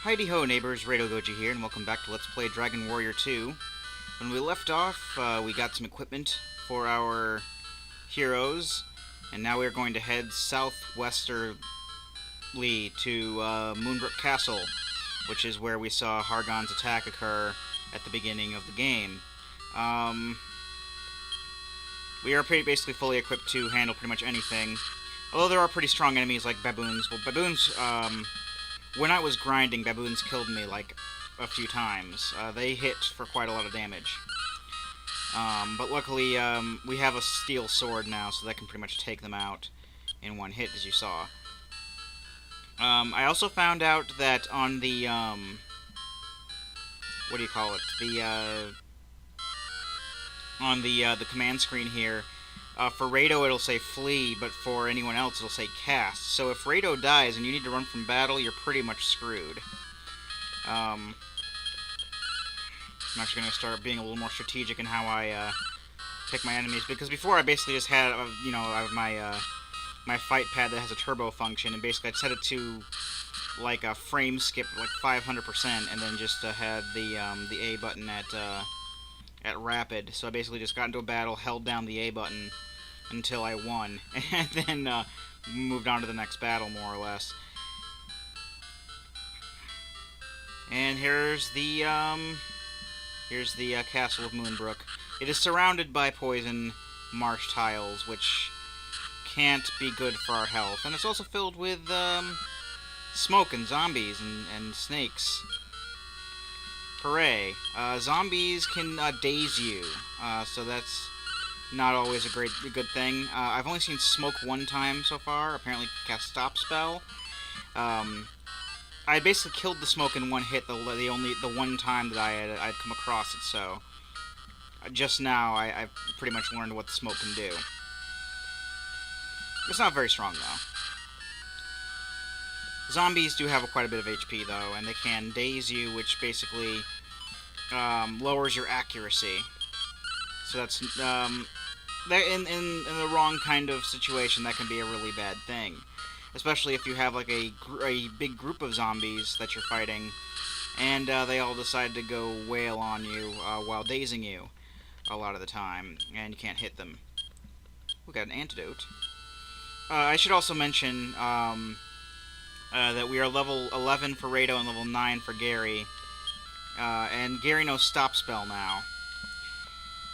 Heidi ho neighbors, Rado Goji here, and welcome back to Let's Play Dragon Warrior 2. When we left off, we got some equipment for our heroes, and now we're going to head southwesterly to Moonbrook Castle, which is where we saw Hargon's attack occur at the beginning of the game. We are basically fully equipped to handle pretty much anything, although there are pretty strong enemies like baboons. Well, baboons, when I was grinding, baboons killed me, like, a few times. They hit for quite a lot of damage. But luckily, we have a steel sword now, so that can pretty much take them out in one hit, as you saw. I also found out that on the, what do you call it? On the command screen here, for Rado it'll say flee, but for anyone else it'll say cast. So if Rado dies and you need to run from battle, you're pretty much screwed. I'm actually going to start being a little more strategic in how I pick my enemies, because before I basically just had, my fight pad that has a turbo function, and basically I'd set it to like a frame skip, like 500%, and then just had the A button at rapid. So I basically just got into a battle, held down the A button until I won, and then moved on to the next battle, more or less. And here's the castle of Moonbrook. It is surrounded by poison marsh tiles, which can't be good for our health. And it's also filled with smoke and zombies and snakes. Hooray. Zombies can daze you, so that's not always a good thing. I've only seen smoke one time so far, apparently cast stop spell. I basically killed the smoke in one hit, the one time that I'd come across it, so just now I've pretty much learned what the smoke can do. It's not very strong, though. Zombies do have quite a bit of HP, though, and they can daze you, which basically lowers your accuracy. So that's in the wrong kind of situation, that can be a really bad thing, especially if you have like a big group of zombies that you're fighting, and they all decide to go wail on you while dazing you a lot of the time, and you can't hit them. We got an antidote. I should also mention that we are level 11 for Rado and level 9 for Gary. And Gary knows Stop Spell now.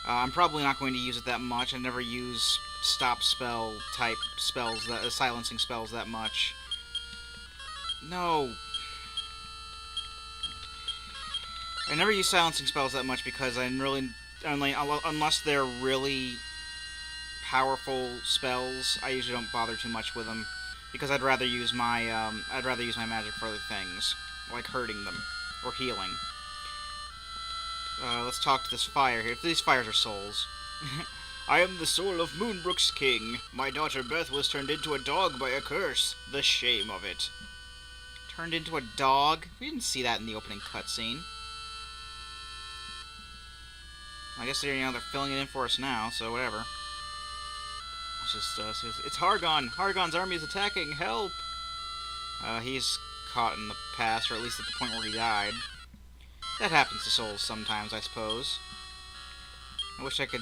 I'm probably not going to use it that much. I never use Stop Spell type spells, silencing spells that much. No. I never use silencing spells that much because unless they're really powerful spells, I usually don't bother too much with them, because I'd rather use my magic for other things, like hurting them or healing. Let's talk to this fire here. These fires are souls. I am the soul of Moonbrook's king. My daughter Beth was turned into a dog by a curse. The shame of it. Turned into a dog? We didn't see that in the opening cutscene. I guess they're filling it in for us now, so whatever. It's Hargon. Hargon's army is attacking. Help! He's caught in the past, or at least at the point where he died. That happens to souls sometimes, I suppose. I wish I could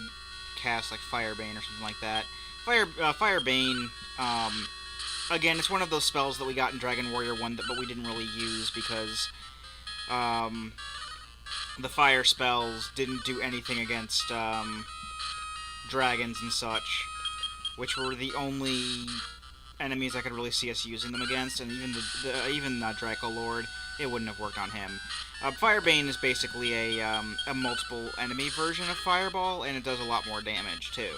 cast like Firebane or something like that. Firebane, again, it's one of those spells that we got in Dragon Warrior 1, but we didn't really use because the fire spells didn't do anything against dragons and such, which were the only enemies I could really see us using them against, and even Draco Lord, it wouldn't have worked on him. Firebane is basically a multiple enemy version of Fireball, and it does a lot more damage, too.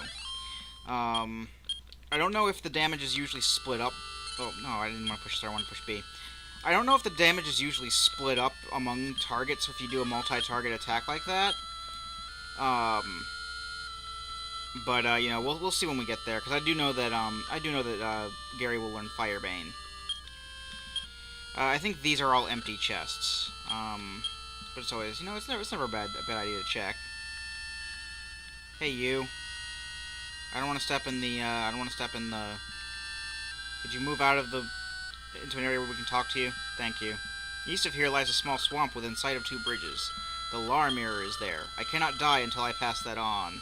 I don't know if the damage is usually split up. Oh, no, I didn't want to push star, I want to push B. I don't know if the damage is usually split up among targets if you do a multi-target attack like that. But we'll see when we get there, because I do know that Gary will learn Firebane. I think these are all empty chests. But it's always, it's never a bad idea to check. Hey, you. I don't want to step in the. Could you move out of the into an area where we can talk to you? Thank you. East of here lies a small swamp within sight of 2 bridges. The Lar Mirror is there. I cannot die until I pass that on.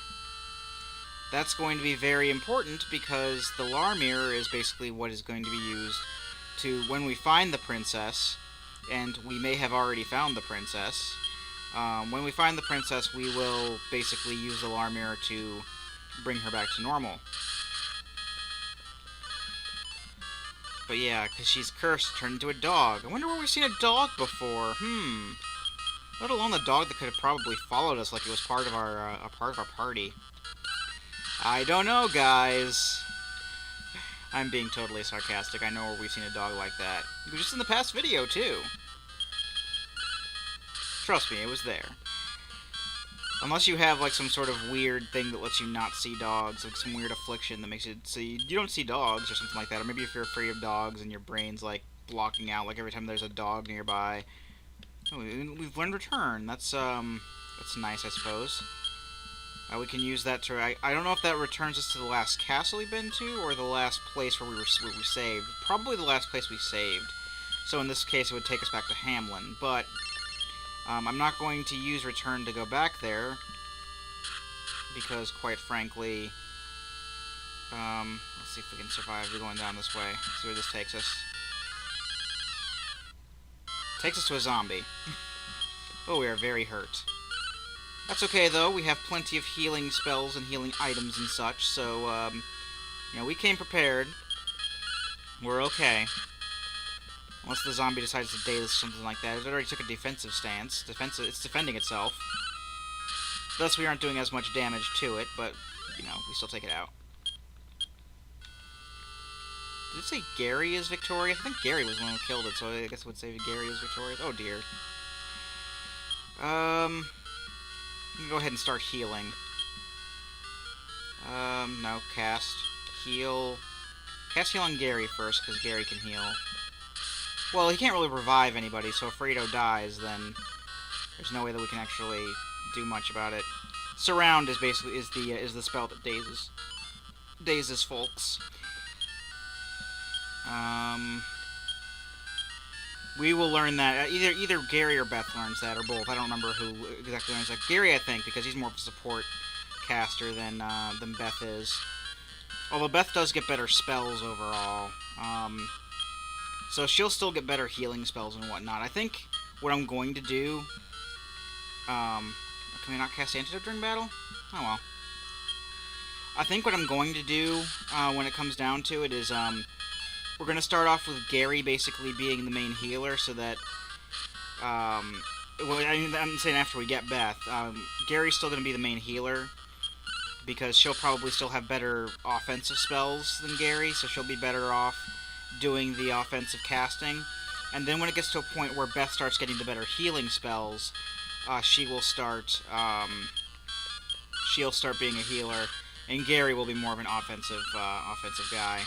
That's going to be very important because the Lar Mirror is basically what is going to be used to, when we find the princess, and we may have already found the princess, when we find the princess, we will basically use the Lar Mirror to bring her back to normal. But yeah, because she's cursed, turned into a dog. I wonder where we've seen a dog before. Let alone the dog that could have probably followed us like it was part of our party. I don't know, guys. I'm being totally sarcastic. I know where we've seen a dog like that. It was just in the past video, too. Trust me, it was there. Unless you have, like, some sort of weird thing that lets you not see dogs, like some weird affliction that makes it so you don't see dogs or something like that. Or maybe if you're afraid of dogs and your brain's, like, blocking out, like, every time there's a dog nearby. Oh, we've learned Return. That's nice, I suppose. We can use that to... I don't know if that returns us to the last castle we've been to, or the last place where we saved. Probably the last place we saved. So in this case, it would take us back to Hamlin. But I'm not going to use Return to go back there, because, quite frankly... let's see if we can survive. We're going down this way. See where this takes us. Takes us to a zombie. Oh, we are very hurt. That's okay, though. We have plenty of healing spells and healing items and such, so, you know, we came prepared. We're okay. Unless the zombie decides to daze or something like that. It already took a defensive stance. It's defending itself. Thus, we aren't doing as much damage to it, but, you know, we still take it out. Did it say Gary is victorious? I think Gary was the one who killed it, so I guess it would say Gary is victorious. Oh, dear. We can go ahead and start healing. No, cast. Heal. Cast heal on Gary first, because Gary can heal. Well, he can't really revive anybody, so if Fredo dies, then there's no way that we can actually do much about it. Surround is basically is the spell that dazes folks. We will learn that. Either Gary or Beth learns that, or both. I don't remember who exactly learns that. Gary, I think, because he's more of a support caster than Beth is. Although Beth does get better spells overall. So she'll still get better healing spells and whatnot. I think what I'm going to do... can we not cast Antidote during battle? Oh well. I think what I'm going to do when it comes down to it is... we're going to start off with Gary basically being the main healer so that, well, I'm saying after we get Beth, Gary's still going to be the main healer because she'll probably still have better offensive spells than Gary, so she'll be better off doing the offensive casting. And then when it gets to a point where Beth starts getting the better healing spells, she'll start being a healer, and Gary will be more of an offensive guy.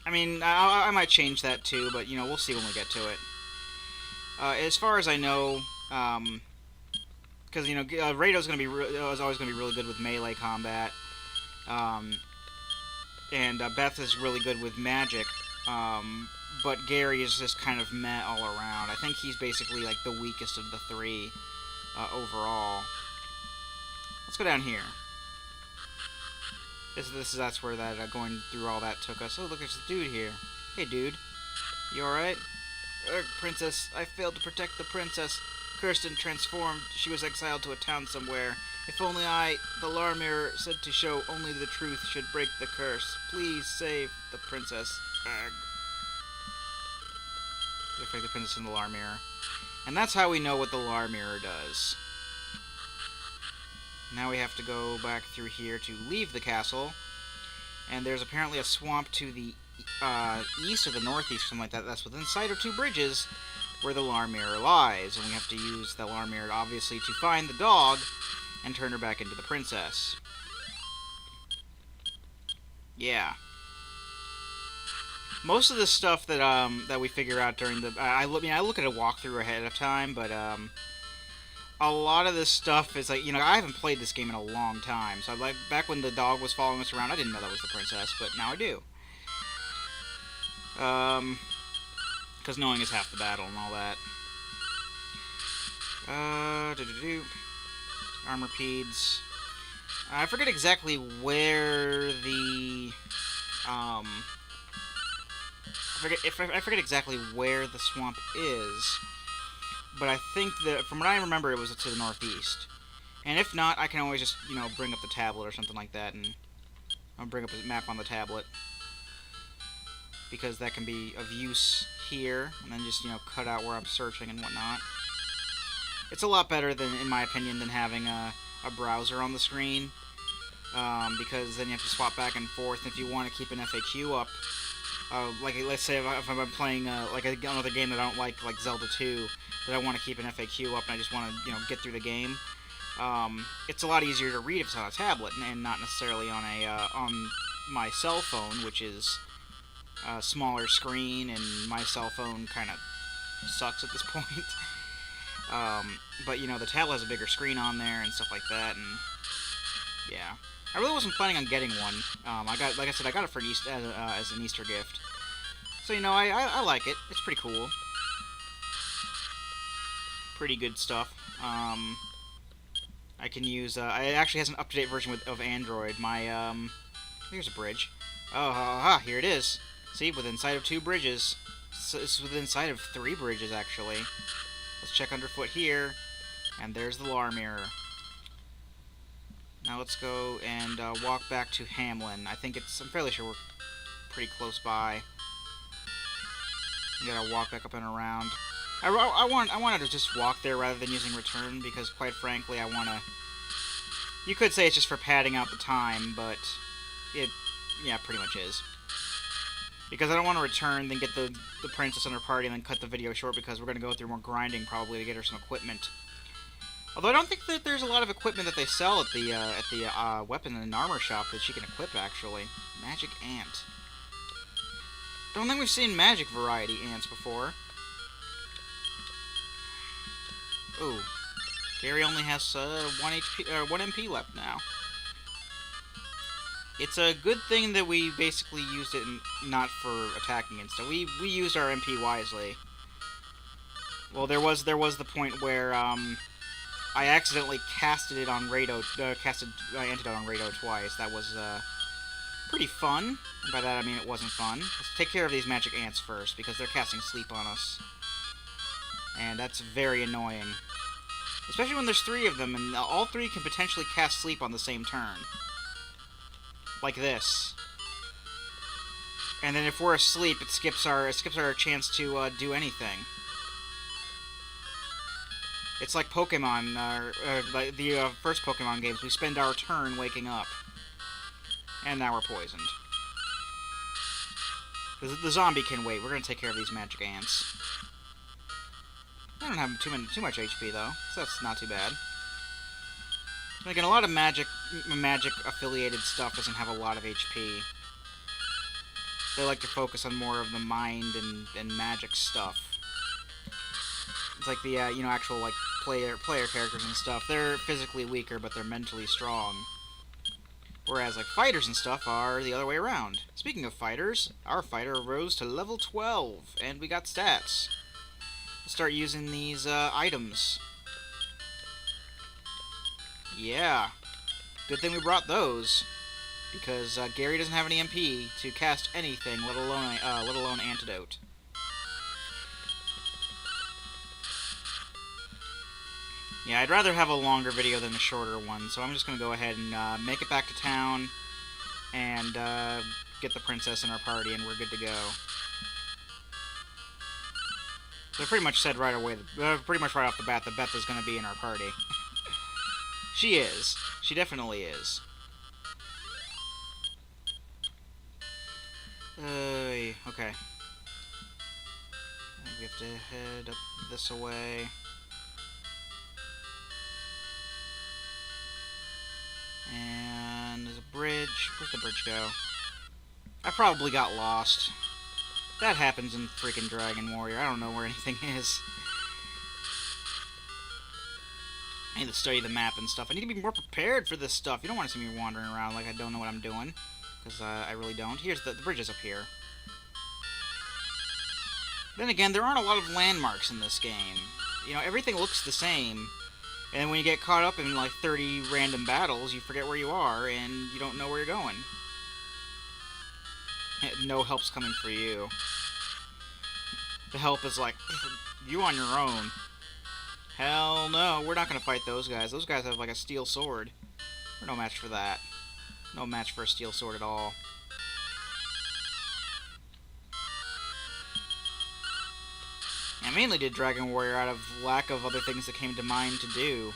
I mean, I might change that too, but, you know, we'll see when we get to it. As far as I know, because, you know, Rado's is always going to be really good with melee combat, and Beth is really good with magic, but Gary is just kind of meh all around. I think he's basically, like, the weakest of the three, overall. Let's go down here. That's where that going through all that took us. Oh, look, there's a dude here. Hey, dude. You alright? Princess, I failed to protect the princess. Cursed and transformed, she was exiled to a town somewhere. If only the Lar Mirror, said to show only the truth, should break the curse. Please save the princess. Break the princess in the Lar Mirror. And that's how we know what the Lar Mirror does. Now we have to go back through here to leave the castle. And there's apparently a swamp to the east or the northeast, something like that. That's within sight of 2 bridges where the Lar Mirror lies. And we have to use the Lar Mirror, obviously, to find the dog and turn her back into the princess. Yeah. Most of the stuff that that we figure out during the... I look at a walkthrough ahead of time, but... a lot of this stuff is like, you know, I haven't played this game in a long time, so like back when the dog was following us around, I didn't know that was the princess, but now I do. Because knowing is half the battle and all that. Armor peds. I forget exactly where the I forget exactly where the swamp is, but I think that from what I remember, it was to the northeast. And if not, I can always just bring up the tablet or something like that, and I'll bring up a map on the tablet because that can be of use here, and then just cut out where I'm searching and whatnot. It's a lot better than, in my opinion, than having a browser on the screen, because then you have to swap back and forth. If you want to keep an FAQ up, like let's say if I'm playing like another game that I don't like Zelda 2, that I want to keep an FAQ up and I just want to get through the game, it's a lot easier to read if it's on a tablet and not necessarily on my cell phone, which is a smaller screen, and my cell phone kind of sucks at this point. But the tablet has a bigger screen on there and stuff like that, and yeah, I really wasn't planning on getting one. Like I said, I got it for as an Easter gift, so I like it. It's pretty cool, pretty good stuff. I can use. It actually has an up-to-date version of Android. Here's a bridge. Oh, here it is. See, within sight of 2 bridges. So it's within sight of 3 bridges, actually. Let's check underfoot here, and there's the Lar Mirror. Now let's go and walk back to Hamlin. I'm fairly sure we're pretty close by. We gotta walk back up and around. I wanted to just walk there rather than using return, because quite frankly, you could say it's just for padding out the time, but yeah, pretty much is. Because I don't want to return, then get the princess and her party, and then cut the video short, because we're going to go through more grinding, probably, to get her some equipment. Although I don't think that there's a lot of equipment that they sell at the weapon and armor shop that she can equip, actually. Magic ant. Don't think we've seen magic variety ants before. Ooh. Gary only has 1 MP left now. It's a good thing that we basically used it not for attacking and stuff. We used our MP wisely. Well, there was the point where I accidentally casted it on Rado, Antidote on Rado twice. That was pretty fun. And by that I mean it wasn't fun. Let's take care of these magic ants first, because they're casting sleep on us, and that's very annoying. Especially when there's 3 of them, and all 3 can potentially cast sleep on the same turn. Like this. And then if we're asleep, it skips our chance to do anything. It's like Pokemon, like the first Pokemon games. We spend our turn waking up, and now we're poisoned. The zombie can wait. We're gonna take care of these magic ants. I don't have too much HP though, so that's not too bad. Again, a lot of magic affiliated stuff doesn't have a lot of HP. They like to focus on more of the mind and magic stuff. It's like the actual player characters and stuff. They're physically weaker, but they're mentally strong. Whereas fighters and stuff are the other way around. Speaking of fighters, our fighter rose to level 12, and we got stats. Let's start using these items. Yeah, good thing we brought those, because Gary doesn't have any MP to cast anything, let alone Antidote. Yeah, I'd rather have a longer video than a shorter one, so I'm just going to go ahead and make it back to town and get the princess and our party, and we're good to go. So I pretty much said right away, pretty much right off the bat, that Beth is going to be in our party. She is. She definitely is. Okay. We have to head up this way. And there's a bridge. Where'd the bridge go? I probably got lost. That happens in freaking Dragon Warrior. I don't know where anything is. I need to study the map and stuff. I need to be more prepared for this stuff. You don't want to see me wandering around like I don't know what I'm doing, because I really don't. Here's the bridge is up here. Then again, there aren't a lot of landmarks in this game. You know, everything looks the same. And when you get caught up in like 30 random battles, you forget where you are and you don't know where you're going. No help's coming for you. The help is like, you on your own. Hell no, we're not going to fight those guys. Those guys have like a steel sword. We're no match for that. No match for a steel sword at all. I mainly did Dragon Warrior out of lack of other things that came to mind to do.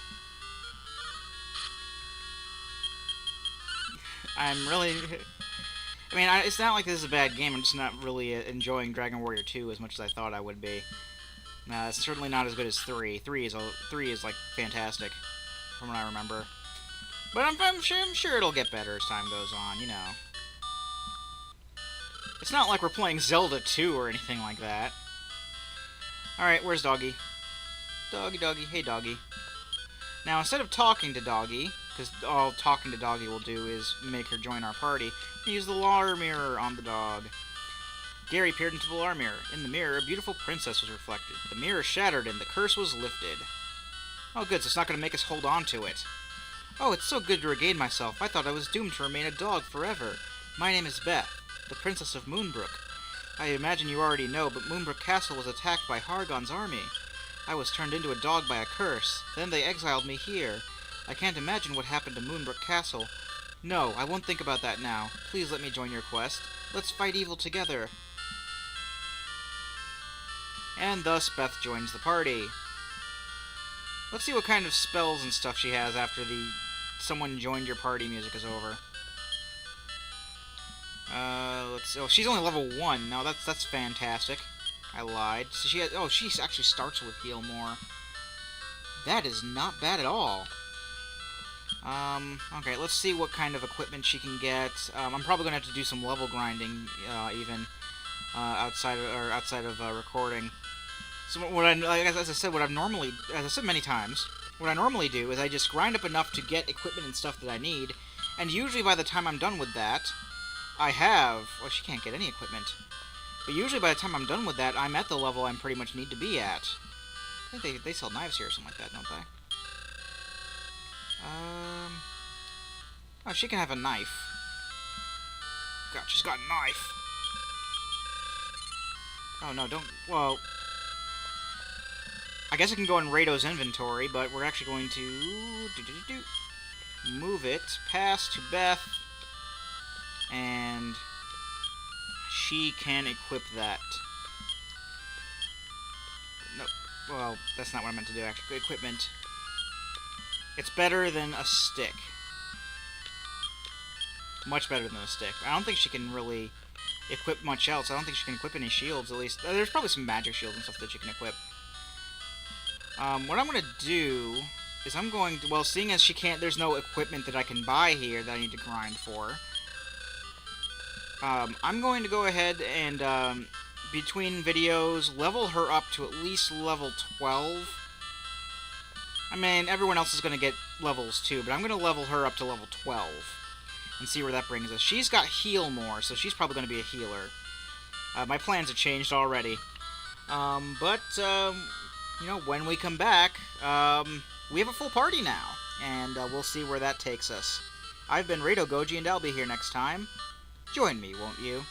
I'm really... I mean, it's not like this is a bad game, I'm just not really enjoying Dragon Warrior 2 as much as I thought I would be. It's certainly not as good as 3. 3 is like, fantastic, from what I remember. But I'm sure it'll get better as time goes on, you know. It's not like we're playing Zelda 2 or anything like that. Alright, where's Doggy? Doggy, Doggy, hey Doggy. Now, instead of talking to Doggy, because all talking to Doggy will do is make her join our party, we use the alarm mirror on the dog. Gary peered into the alarm mirror. In the mirror, a beautiful princess was reflected. The mirror shattered and the curse was lifted. Oh good, so it's not going to make us hold on to it. Oh, it's so good to regain myself. I thought I was doomed to remain a dog forever. My name is Beth, the princess of Moonbrook. I imagine you already know, but Moonbrook Castle was attacked by Hargon's army. I was turned into a dog by a curse. Then they exiled me here. I can't imagine what happened to Moonbrook Castle. No, I won't think about that now. Please let me join your quest. Let's fight evil together. And thus Beth joins the party. Let's see what kind of spells and stuff she has after the someone joined your party music is over. Let's see. Oh, she's only level 1. Now that's fantastic. I lied. So she has, she actually starts with heal more. That is not bad at all. Okay, let's see what kind of equipment she can get. I'm probably gonna have to do some level grinding, even outside of recording. So as I said, as I said many times, what I normally do is I just grind up enough to get equipment and stuff that I need, and usually by the time I'm done with that, I have... Well, she can't get any equipment. But usually by the time I'm done with that, I'm at the level I pretty much need to be at. I think they sell knives here or something like that, don't they? Oh, she can have a knife. God, she's got a knife. Oh, no, don't... Well... I guess I can go in Rado's inventory, but we're actually going to... move it past to Beth. And... she can equip that. No, well, that's not what I meant to do, actually. Equipment. It's better than a stick. Much better than a stick. I don't think she can really equip much else. I don't think she can equip any shields, at least. There's probably some magic shields and stuff that she can equip. What I'm going to do is I'm going to... Well, seeing as she can't... There's no equipment that I can buy here that I need to grind for. I'm going to go ahead and, between videos, level her up to at least level 12. I mean, everyone else is going to get levels too, but I'm going to level her up to level 12 and see where that brings us. She's got heal more, so she's probably going to be a healer. My plans have changed already. You know, when we come back, we have a full party now, and we'll see where that takes us. I've been Rado Goji, and I'll be here next time. Join me, won't you?